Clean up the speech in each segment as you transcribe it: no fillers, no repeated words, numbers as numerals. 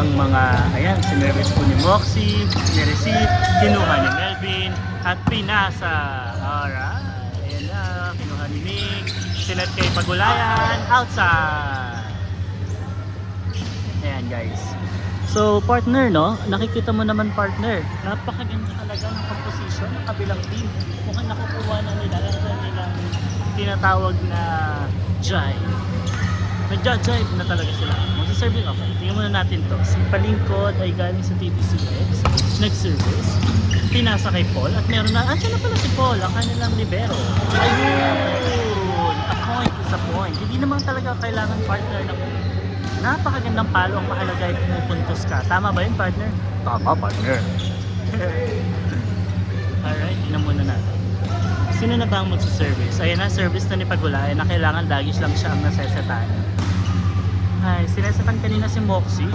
ang mga, ayan, sinervice po ni Moxie, nireceive, kinuha ni Melvin, at pinasa. Alright, ayan na, kinuha ni Nick, sinet kay Pagulayan, outside. Ayan guys. So partner, no, nakikita mo naman partner, napakaganda talaga ng composition ng kabilang team. Mukhang nakukuha na nila ang nilang tinatawag na jive. Nagja-jive na talaga sila. Magsaservice, okay, tingnan muna natin to. Si Palingkod ay galing sa TPCX, nag-service, pinasa kay Paul, at meron na, siya na pala si Paul, ang kanilang libero. Ayun! A point is a point. Hindi naman talaga kailangan partner ng napakagandang palo, ang mahalaga ay pumupuntos ka. Tama ba yun partner? Tama partner. Alright, tingnan muna natin. Sino na ba ang magsaservice? Ayan na, service na ni Pagulayan na kailangan lagi lang siya ang nasesetahan. Ay, sinesetan kanina si Moxie.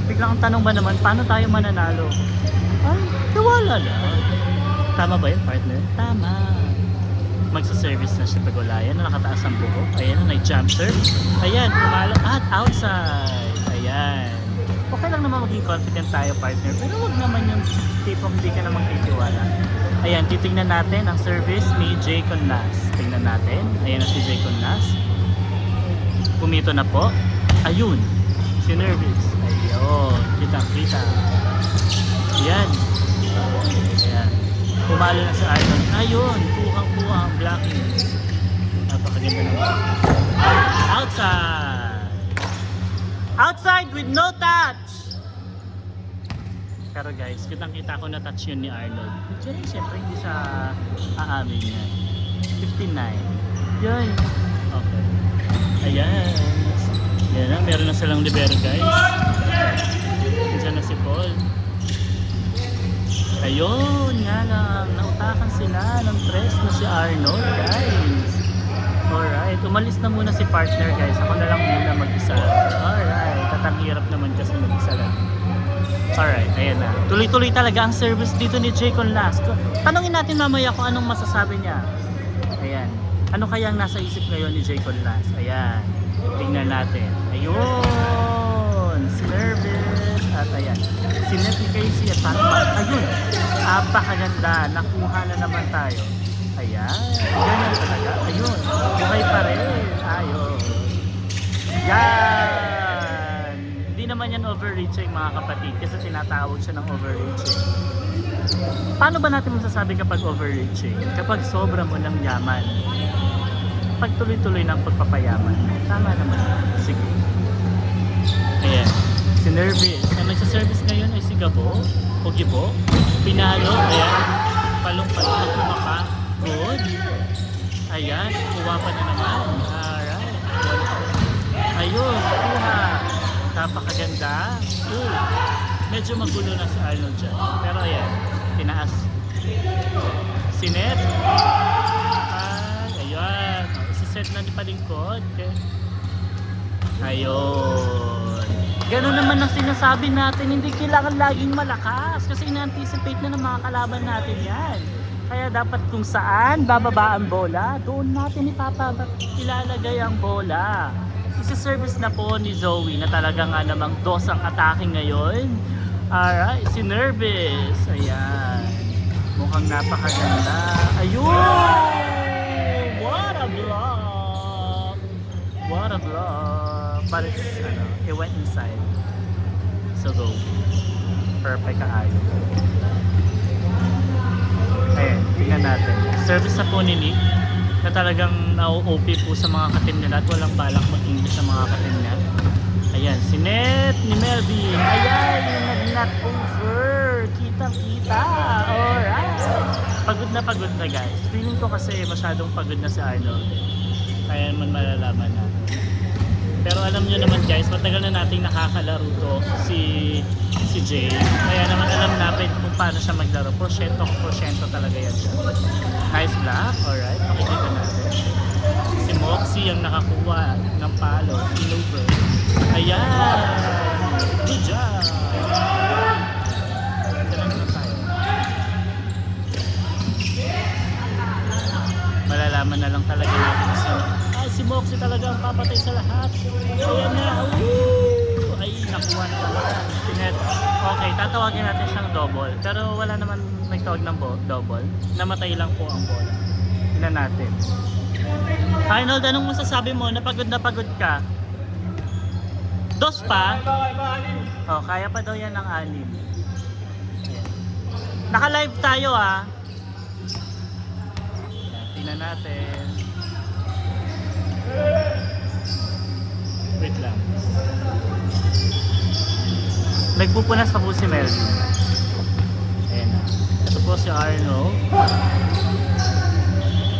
Biglang ang tanong ba naman, paano tayo mananalo? Ay, nawala lang. Tama ba yun partner? Tama. Magsaservice na si Pagulayan na nakataas ang buhok. Ayan, nag-jump serve. Ayan, pumalo at outside. Ayan. Okay lang naman maging confident tayo partner, pero wag naman yung tipong hindi ka naman titiwala. Ayan, titingnan natin ang service ni Jay Conlas. Tingnan natin. Ayan na si Jay Conlas. Pumito na po. Ayun. Sinervice. Ayun. Kitang-kita. Ayan. Ayan. Pumalo na si Arnold. Ayun. Kuhang-kuha ang blocking. Napakaganda naman. Outside. Outside with no touch. Pero guys, kitang-kita ko na touch yun ni Arnold. Pero siyempre hindi siya aamin yan. 59. Yun. Okay. Ayan. Yan na, meron na silang libero guys. Diyan na si Paul. Ayun, nga lang. Nautakan sila ng tres na si Arnold guys. Alright, umalis na muna si partner guys. Ako na lang muna mag-isa. Alright, tatang-hirap naman kasi mag-isa lang. Alright, ayan na. Tuloy-tuloy talaga ang service dito ni Jay Conlas. Tanungin natin mamaya kung anong masasabi niya. Ayan. Ano kaya ang nasa isip ngayon ni Jay Conlas? Ayan. Tingnan natin. Ayun. Service. At ayan. Sinet ni Casey at Fatma. Ayun. Apakaganda. Nakuha na naman tayo. Ayan. Ganyan talaga. Ayun. Buhay pa rin. Ayun. Yan. Hindi naman yan overreaching mga kapatid kasi tinatawag siya ng overreaching. Paano ba natin masasabi kapag overreaching? Kapag sobra mo ng yaman. Pag tuloy-tuloy ng pagpapayaman. Tama naman. Sige. Ayan. Sinervice. Ang nagsaservice ngayon ay si Gabo o Gibo. Pinalo. Ayan. Palong-palong na kumaka. Good. Ayan. Kuha pa na naman. Alright. Ayun. Kuha. Napakaganda. Medyo magulo na si Arnold dyan. Pero ayan, tinaas. Sinet. Ayan. Isiset na ni Palingkod. Okay. Ayun. Ganun naman ang sinasabi natin. Hindi kailangan laging malakas. Kasi ina-anticipate na ng mga kalaban natin yan. Kaya dapat kung saan bababa ang bola, doon natin ilalagay ang bola. Isi-service na po ni Zoe na talaga nga namang dos ang atake ngayon. Alright, sinervice. Ayan. Mukhang napakaganda. Ayun! What a block! What a block! But it's, it went inside. So go. Perfect kaayo. Ayan, tingnan natin. Service na po ni Nick na talagang na-OP po sa mga katim nila at walang balak mag-English sa mga katim niya. Ayan, sinet ni Melvin. Ayan, yung nag-not over. Kitang-kita. Alright. Pagod na guys. Feeling ko kasi masyadong pagod na si Arnold. Kaya naman malalaman na. Pero alam nyo naman guys, matagal na nating nakakalaro to si Jay. Kaya naman alam natin kung paano siya maglaro. Porsyento talaga yan siya. Nice block. Alright, makikita natin. Si Moxie ang nakakuha ng palo. Inuver. Ayan! Good job! Malalaman na lang talaga natin si Moxie talaga ang papatay sa lahat. Ayan na. Woo! Ay, nakuha na naman. Okay, tatawagin natin siyang double. Pero wala naman nagtawag ng double. Namatay lang po ang bola. Tingnan natin. Arnold, anong masasabi mo? Napagod na pagod ka? Dos pa? Oh, kaya pa daw yan ng 6. Naka-live tayo ah. Tingnan natin. Wait lang. Nagpupunas pa po si Melvin. Ayan na. Ito po si Arnold.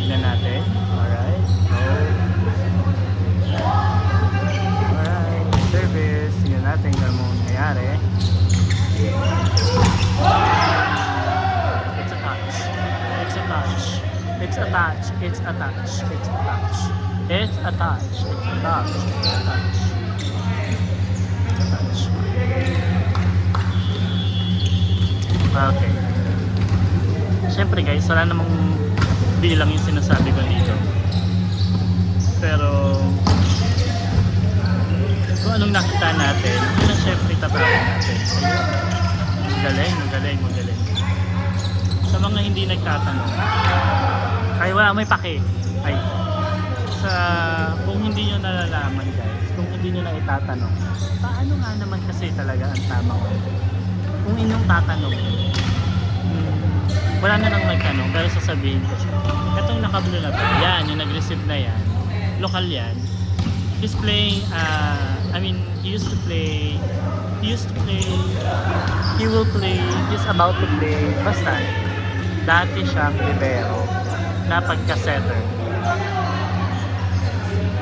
Tingnan natin. Alright. Alright. Service. Tingnan natin kung ano nangyayari. It's a touch. It's a touch. It's a touch. It's a touch. It's a touch. It's a touch. It's a touch. It's a touch. It's a touch. Okay. Siyempre guys, wala namang bilang yung sinasabi ko dito. Pero kung anong nakita natin, yun ang siyempre tatawin natin. Magaling, magaling, magaling. Sa mga hindi nagtatanong, ay wala may pake. Ay, kung hindi nyo nalalaman guys, kung hindi nyo na itatanong, paano nga naman kasi talaga ang tamang kung inyong tatanong, wala na nang magtanong, pero sasabihin ko siya. Itong naka-blue na to, yan, yung nag-receive na yan, lokal yan. He's playing, he used to play, he will play, he's about to play, basta, dati siyang libero, na pagka-setter.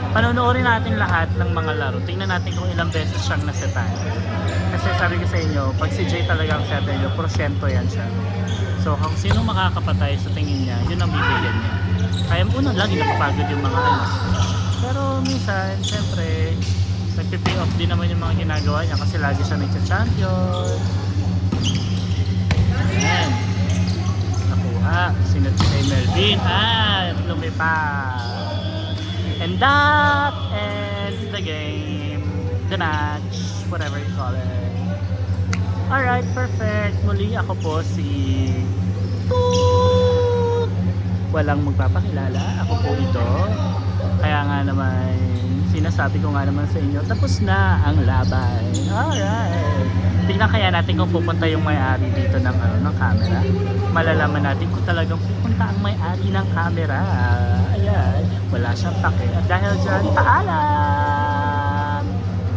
Panonoodin natin lahat ng mga laro. Tingnan natin kung ilang beses siyang nasetan. Kasi sabi ko sa inyo, pag si Jay talaga ang setter nyo, porsyento yan siya. So kung sino makakapatay sa tingin niya, yun ang bibigyan niya. Kaya unang lagi napapagod yung mga ano. Pero minsan, syempre, nagpipay off din naman yung mga ginagawa niya kasi lagi siya nagcha-champion. Ayan. Nakuha. Sinat si Melvin. Lumipad. And that ends the game, the match, whatever you call it. Alright, perfect. Muli ako po si Toot. Walang magpapakilala. Ako po ito. Kaya nga naman, sinasabi ko nga naman sa inyo, tapos na ang laban. Alright. Tingnan kaya natin kung pupunta yung may-ari dito ng camera. Malalaman natin kung talagang pupunta ang may-ari ng camera. Ayan. Wala siyang pake. At dahil dyan, paalam!